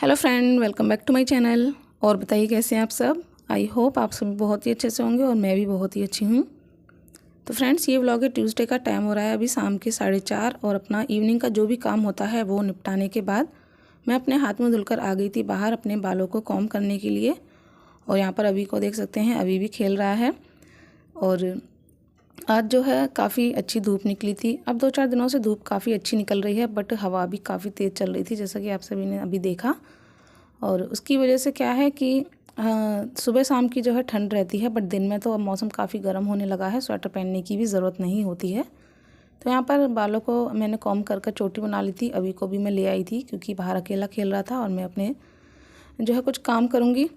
Hello friend, welcome back to my channel. और बताइए कैसे हैं आप सब। आई होप आप सब बहुत ही अच्छे से होंगे और मैं भी बहुत ही अच्छी हूँ। तो फ्रेंड्स, ये व्लॉग है ट्यूसडे का, टाइम हो रहा है अभी शाम के 4:30 और अपना इवनिंग का जो भी काम होता है वो निपटाने के बाद मैं अपने हाथ मुँह धुलकर आ गई थी बाहर अपने बालों को कॉम्ब करने के लिए। और यहाँ पर अभी को देख सकते हैं, अभी भी खेल रहा है। और आज जो है काफ़ी अच्छी धूप निकली थी। अब 2-4 दिनों से धूप काफ़ी अच्छी निकल रही है, बट हवा भी काफ़ी तेज़ चल रही थी, जैसा कि आप सभी ने अभी देखा। और उसकी वजह से क्या है कि सुबह शाम की जो है ठंड रहती है, बट दिन में तो अब मौसम काफ़ी गर्म होने लगा है, स्वेटर पहनने की भी ज़रूरत नहीं होती है। तो यहाँ पर बालों को मैंने कॉम्ब कर चोटी बना ली थी। अभी को भी मैं ले आई थी क्योंकि बाहर अकेला खेल रहा था और मैं अपने जो है कुछ काम करूँगी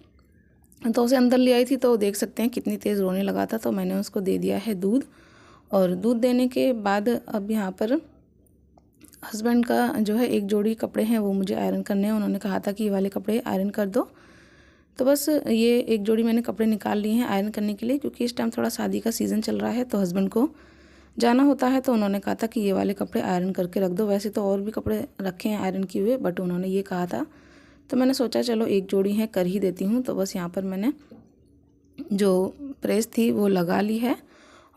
तो उसे अंदर ले आई थी। तो देख सकते हैं कितनी तेज़ रोने लगा था, तो मैंने उसको दे दिया है दूध। और दूध देने के बाद अब यहाँ पर हस्बैंड का जो है एक जोड़ी कपड़े हैं वो मुझे आयरन करने हैं। उन्होंने कहा था कि ये वाले कपड़े आयरन कर दो, तो बस ये एक जोड़ी मैंने कपड़े निकाल लिए हैं आयरन करने के लिए, क्योंकि इस टाइम थोड़ा शादी का सीज़न चल रहा है तो हस्बैंड को जाना होता है। तो उन्होंने कहा था कि ये वाले कपड़े आयरन करके रख दो। वैसे तो और भी कपड़े रखे हैं आयरन किए हुए, बट उन्होंने ये कहा था तो मैंने सोचा चलो एक जोड़ी है कर ही देती हूँ। तो बस यहाँ पर मैंने जो प्रेस थी वो लगा ली है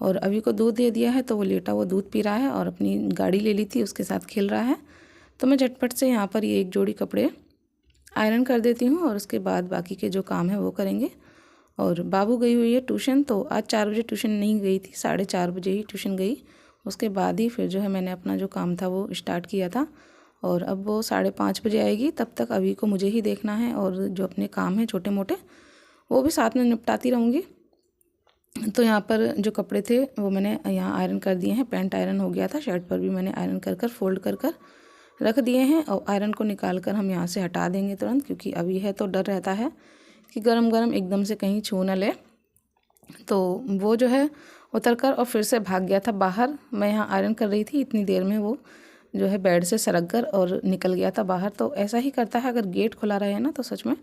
और अभी को दूध दे दिया है, तो वो लेटा वो दूध पी रहा है और अपनी गाड़ी ले ली थी उसके साथ खेल रहा है। तो मैं झटपट से यहाँ पर ये एक जोड़ी कपड़े आयरन कर देती हूँ और उसके बाद बाकी के जो काम है वो करेंगे। और बाबू गई हुई है ट्यूशन, तो आज 4 बजे ट्यूशन नहीं गई थी, 4:30 बजे ही ट्यूशन गई। उसके बाद ही फिर जो है मैंने अपना जो काम था वो स्टार्ट किया था। और अब वो 5:30 बजे आएगी, तब तक अभी को मुझे ही देखना है और जो अपने काम हैं छोटे मोटे वो भी साथ में निपटाती रहूँगी। तो यहाँ पर जो कपड़े थे वो मैंने यहाँ आयरन कर दिए हैं। पैंट आयरन हो गया था, शर्ट पर भी मैंने आयरन कर फोल्ड कर रख दिए हैं। और आयरन को निकाल कर हम यहाँ से हटा देंगे तुरंत, क्योंकि अभी है तो डर रहता है कि गरम गरम एकदम से कहीं छू न ले। तो वो जो है उतर कर और फिर से भाग गया था बाहर। मैं यहाँ आयरन कर रही थी, इतनी देर में वो जो है बेड से सरक कर और निकल गया था बाहर। तो ऐसा ही करता है, अगर गेट खुला रहे ना तो सच में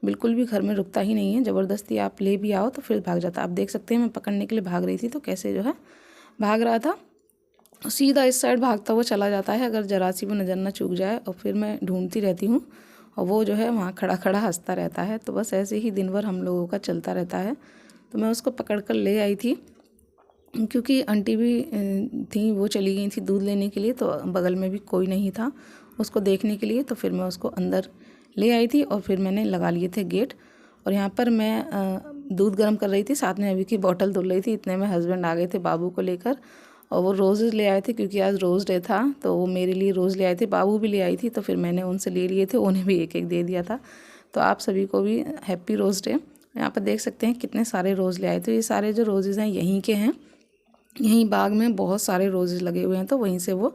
बिल्कुल भी घर में रुकता ही नहीं है। ज़बरदस्ती आप ले भी आओ तो फिर भाग जाता। आप देख सकते हैं मैं पकड़ने के लिए भाग रही थी तो कैसे जो है भाग रहा था, सीधा इस साइड भागता हुआ चला जाता है अगर जरा सी भी नज़र ना चूक जाए। और फिर मैं ढूंढती रहती हूँ और वो जो है वहाँ खड़ा खड़ा हंसता रहता है। तो बस ऐसे ही दिन भर हम लोगों का चलता रहता है। तो मैं उसको पकड़ कर ले आई थी, क्योंकि आंटी भी थी, वो चली गई थी दूध लेने के लिए, तो बगल में भी कोई नहीं था उसको देखने के लिए। तो फिर मैं उसको अंदर ले आई थी और फिर मैंने लगा लिए थे गेट। और यहाँ पर मैं दूध गर्म कर रही थी, साथ में अभी की बोतल धुल रही थी। इतने में हस्बैंड आ गए थे बाबू को लेकर और वो रोज़ ले आए थे, क्योंकि आज रोज़ डे था तो वो मेरे लिए रोज़ ले आए थे। बाबू भी ले आई थी तो फिर मैंने उनसे ले लिए थे, उन्हें भी एक एक दे दिया था। तो आप सभी को भी हैप्पी रोज़ डे। यहाँ पर देख सकते हैं कितने सारे रोज़ ले आए थे। ये सारे जो रोज़ेज़ हैं यहीं के हैं, यहीं बाग में बहुत सारे रोज़ेज़ लगे हुए हैं, तो वहीं से वो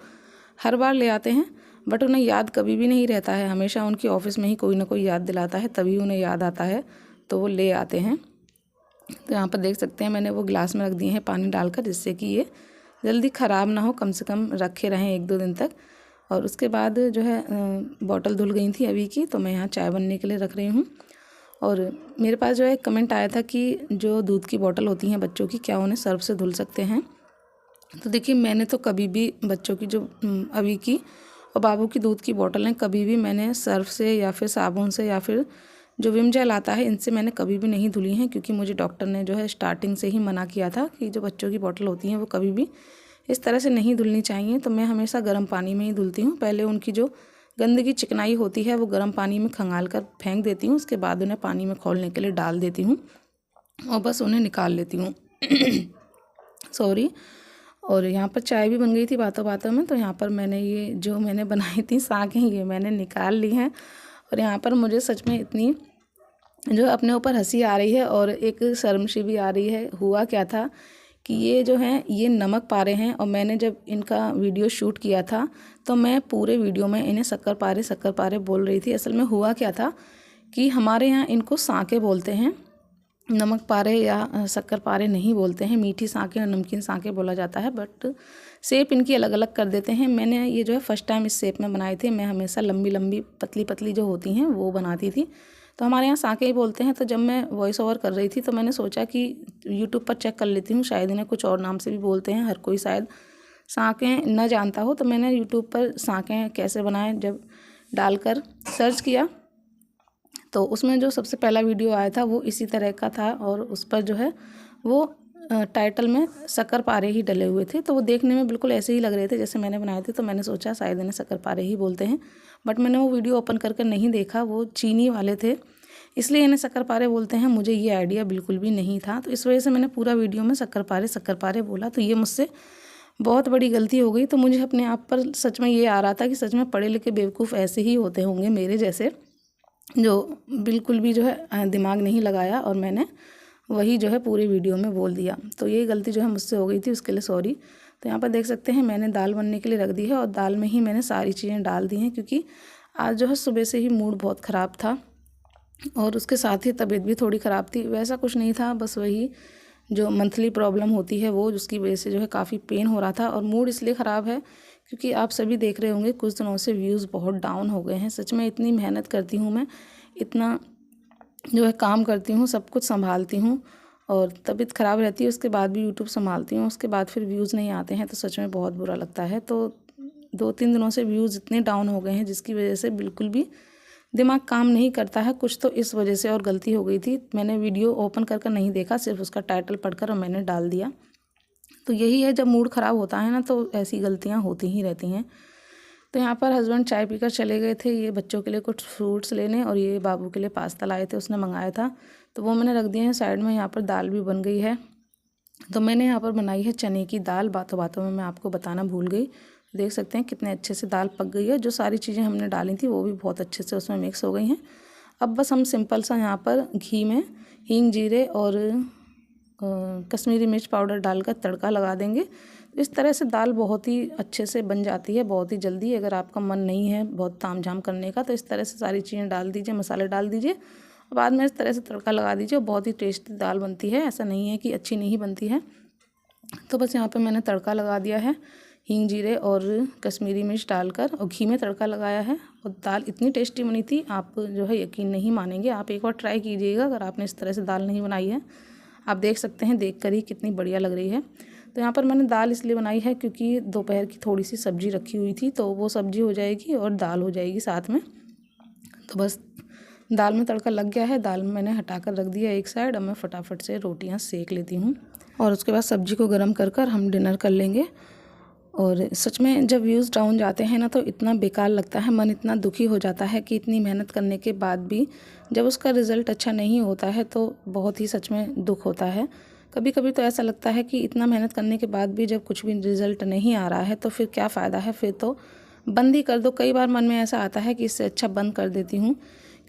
हर बार ले आते हैं। बट उन्हें याद कभी भी नहीं रहता है, हमेशा उनकी ऑफ़िस में ही कोई ना कोई याद दिलाता है, तभी उन्हें याद आता है तो वो ले आते हैं। तो यहाँ पर देख सकते हैं मैंने वो गिलास में रख दिए हैं पानी डालकर, जिससे कि ये जल्दी ख़राब ना हो, कम से कम रखे रहें 1-2 दिन तक। और उसके बाद जो है बॉटल धुल गई थी अभी की, तो मैं यहाँ चाय बनने के लिए रख रही हूँ। और मेरे पास जो है कमेंट आया था कि जो दूध की बॉटल होती हैं बच्चों की, क्या उन्हें सर्फ से धुल सकते हैं। तो देखिए, मैंने तो कभी भी बच्चों की जो अभी की और बाबू की दूध की बॉटल हैं, कभी भी मैंने सर्फ से या फिर साबुन से या फिर जो विम जेल आता है इनसे मैंने कभी भी नहीं धुली हैं। क्योंकि मुझे डॉक्टर ने जो है स्टार्टिंग से ही मना किया था कि जो बच्चों की बॉटल होती हैं वो कभी भी इस तरह से नहीं धुलनी चाहिए। तो मैं हमेशा गर्म पानी में ही धुलती हूँ। पहले उनकी जो गंदगी चिकनाई होती है वो गर्म पानी में खंगाल कर फेंक देती हूँ, उसके बाद उन्हें पानी में खोलने के लिए डाल देती हूँ और बस उन्हें निकाल लेती हूँ। सॉरी। और यहाँ पर चाय भी बन गई थी बातों बातों में। तो यहाँ पर मैंने ये जो मैंने बनाई थी साखें, ये मैंने निकाल ली हैं। और यहाँ पर मुझे सच में इतनी जो अपने ऊपर हंसी आ रही है और एक शर्मशी भी आ रही है। हुआ क्या था कि ये जो हैं ये नमक पारे हैं, और मैंने जब इनका वीडियो शूट किया था तो मैं पूरे वीडियो में इन्हें शक्कर पारे बोल रही थी। असल में हुआ क्या था कि हमारे यहाँ इनको सांके बोलते हैं, नमक पारे या शक्कर पारे नहीं बोलते हैं। मीठी सांखें और नमकीन सांखें बोला जाता है, बट शेप इनकी अलग अलग कर देते हैं। मैंने ये जो है फर्स्ट टाइम इस शेप में बनाए थे। मैं हमेशा लंबी लंबी पतली पतली जो होती हैं वो बनाती थी, तो हमारे यहाँ सांके ही बोलते हैं। तो जब मैं वॉइस ओवर कर रही थी तो मैंने सोचा कि यूट्यूब पर चेक कर लेती हूँ, शायद इन्हें कुछ और नाम से भी बोलते हैं, हर कोई शायद सांकें न जानता हो। तो मैंने यूट्यूब पर सांकें कैसे बनाएं जब डालकर सर्च किया तो उसमें जो सबसे पहला वीडियो आया था वो इसी तरह का था और उस पर जो है वो टाइटल में शक्करपारे ही डले हुए थे। तो वो देखने में बिल्कुल ऐसे ही लग रहे थे जैसे मैंने बनाए थे। तो मैंने सोचा शायद इन्हें शक्करपारे ही बोलते हैं, बट मैंने वो वीडियो ओपन करके नहीं देखा, वो चीनी वाले थे, इसलिए इन्हें शक्करपारे बोलते हैं। मुझे ये आइडिया बिल्कुल भी नहीं था, तो इस वजह से मैंने पूरा वीडियो में शक्करपारे बोला। तो ये मुझसे बहुत बड़ी गलती हो गई। तो मुझे अपने आप पर सच में ये आ रहा था कि सच में पढ़े लिखे बेवकूफ़ ऐसे ही होते होंगे मेरे जैसे, जो बिल्कुल भी जो है दिमाग नहीं लगाया और मैंने वही जो है पूरी वीडियो में बोल दिया। तो ये गलती जो है मुझसे हो गई थी, उसके लिए सॉरी। तो यहाँ पर देख सकते हैं मैंने दाल बनने के लिए रख दी है और दाल में ही मैंने सारी चीज़ें डाल दी हैं, क्योंकि आज जो है सुबह से ही मूड बहुत ख़राब था और उसके साथ ही तबीयत भी थोड़ी ख़राब थी। वैसा कुछ नहीं था, बस वही जो मंथली प्रॉब्लम होती है वो, जिसकी वजह से जो है काफ़ी पेन हो रहा था। और मूड इसलिए ख़राब है क्योंकि आप सभी देख रहे होंगे कुछ दिनों से व्यूज़ बहुत डाउन हो गए हैं। सच में इतनी मेहनत करती हूँ मैं, इतना जो है काम करती हूँ, सब कुछ संभालती हूँ और तबीयत ख़राब रहती है, उसके बाद भी यूट्यूब संभालती हूँ, उसके बाद फिर व्यूज़ नहीं आते हैं तो सच में बहुत बुरा लगता है। तो 2-3 दिनों से व्यूज़ इतने डाउन हो गए हैं जिसकी वजह से बिल्कुल भी दिमाग काम नहीं करता है। कुछ तो इस वजह से और गलती हो गई थी, मैंने वीडियो ओपन कर नहीं देखा, सिर्फ उसका टाइटल पढ़कर और मैंने डाल दिया। तो यही है, जब मूड ख़राब होता है ना तो ऐसी गलतियाँ होती ही रहती हैं। तो यहाँ पर हस्बैंड चाय पीकर चले गए थे, ये बच्चों के लिए कुछ फ्रूट्स लेने और ये बाबू के लिए पास्ता लाए थे, उसने मंगाया था, तो वो मैंने रख दिए हैं साइड में। यहाँ पर दाल भी बन गई है। तो मैंने यहाँ पर बनाई है चने की दाल, बातों बातों में मैं आपको बताना भूल गई। देख सकते हैं कितने अच्छे से दाल पक गई है, जो सारी चीज़ें हमने डाली थी वो भी बहुत अच्छे से उसमें मिक्स हो गई हैं। अब बस हम सिंपल सा यहाँ पर घी में हींग, जीरे और कश्मीरी मिर्च पाउडर डालकर तड़का लगा देंगे। इस तरह से दाल बहुत ही अच्छे से बन जाती है, बहुत ही जल्दी। अगर आपका मन नहीं है बहुत तामझाम करने का तो इस तरह से सारी चीज़ें डाल दीजिए, मसाले डाल दीजिए, बाद में इस तरह से तड़का लगा दीजिए। बहुत ही टेस्टी दाल बनती है, ऐसा नहीं है कि अच्छी नहीं बनती है। तो बस यहाँ पे मैंने तड़का लगा दिया है, हींग, जीरे और कश्मीरी मिर्च डालकर, और घी में तड़का लगाया है। और दाल इतनी टेस्टी बनी थी, आप जो है यकीन नहीं मानेंगे। आप एक बार ट्राई कीजिएगा अगर आपने इस तरह से दाल नहीं बनाई है। आप देख सकते हैं देखकर ही कितनी बढ़िया लग रही है। तो यहाँ पर मैंने दाल इसलिए बनाई है क्योंकि दोपहर की थोड़ी सी सब्ज़ी रखी हुई थी, तो वो सब्ज़ी हो जाएगी और दाल हो जाएगी साथ में। तो बस दाल में तड़का लग गया है, दाल में मैंने हटा कर रख दिया एक साइड। अब मैं फटाफट से रोटियाँ सेक लेती हूँ और उसके बाद सब्ज़ी को गर्म कर हम डिनर कर लेंगे। और सच में जब व्यूज़ डाउन जाते हैं ना तो इतना बेकार लगता है, मन इतना दुखी हो जाता है कि इतनी मेहनत करने के बाद भी जब उसका रिज़ल्ट अच्छा नहीं होता है तो बहुत ही सच में दुख होता है। कभी कभी तो ऐसा लगता है कि इतना मेहनत करने के बाद भी जब कुछ भी रिज़ल्ट नहीं आ रहा है तो फिर क्या फ़ायदा है, फिर तो बंद ही कर दो। कई बार मन में ऐसा आता है कि इससे अच्छा बंद कर देती हूँ,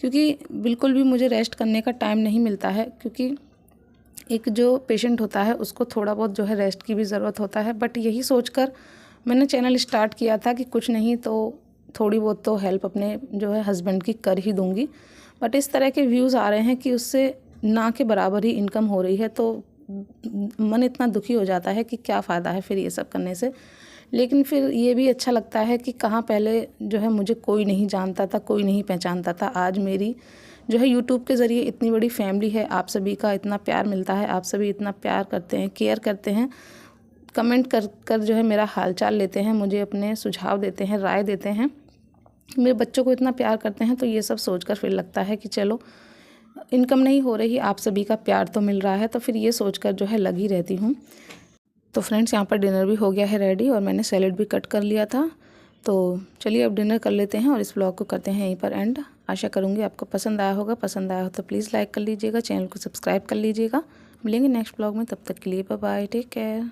क्योंकि बिल्कुल भी मुझे रेस्ट करने का टाइम नहीं मिलता है। क्योंकि एक जो पेशेंट होता है उसको थोड़ा बहुत जो है रेस्ट की भी ज़रूरत होता है। बट यही सोचकर मैंने चैनल स्टार्ट किया था कि कुछ नहीं तो थोड़ी बहुत तो हेल्प अपने जो है हस्बैंड की कर ही दूँगी। बट इस तरह के व्यूज़ आ रहे हैं कि उससे ना के बराबर ही इनकम हो रही है, तो मन इतना दुखी हो जाता है कि क्या फ़ायदा है फिर ये सब करने से। लेकिन फिर ये भी अच्छा लगता है कि कहाँ पहले जो है मुझे कोई नहीं जानता था, कोई नहीं पहचानता था। आज मेरी जो है यूट्यूब के ज़रिए इतनी बड़ी फैमिली है, आप सभी का इतना प्यार मिलता है, आप सभी इतना प्यार करते हैं, केयर करते हैं, कमेंट कर जो है मेरा हालचाल लेते हैं, मुझे अपने सुझाव देते हैं, राय देते हैं, मेरे बच्चों को इतना प्यार करते हैं। तो ये सब सोचकर फिर लगता है कि चलो इनकम नहीं हो रही, आप सभी का प्यार तो मिल रहा है, तो फिर ये सोचकर जो है लगी रहती हूँ। तो फ्रेंड्स यहाँ पर डिनर भी हो गया है रेडी और मैंने सैलेड भी कट कर लिया था। तो चलिए अब डिनर कर लेते हैं और इस व्लॉग को करते हैं यहीं पर एंड। आशा करूँगी आपको पसंद आया होगा, पसंद आया हो तो प्लीज़ लाइक कर लीजिएगा, चैनल को सब्सक्राइब कर लीजिएगा। मिलेंगे नेक्स्ट व्लॉग में, तब तक के लिए बाय बाय, टेक केयर।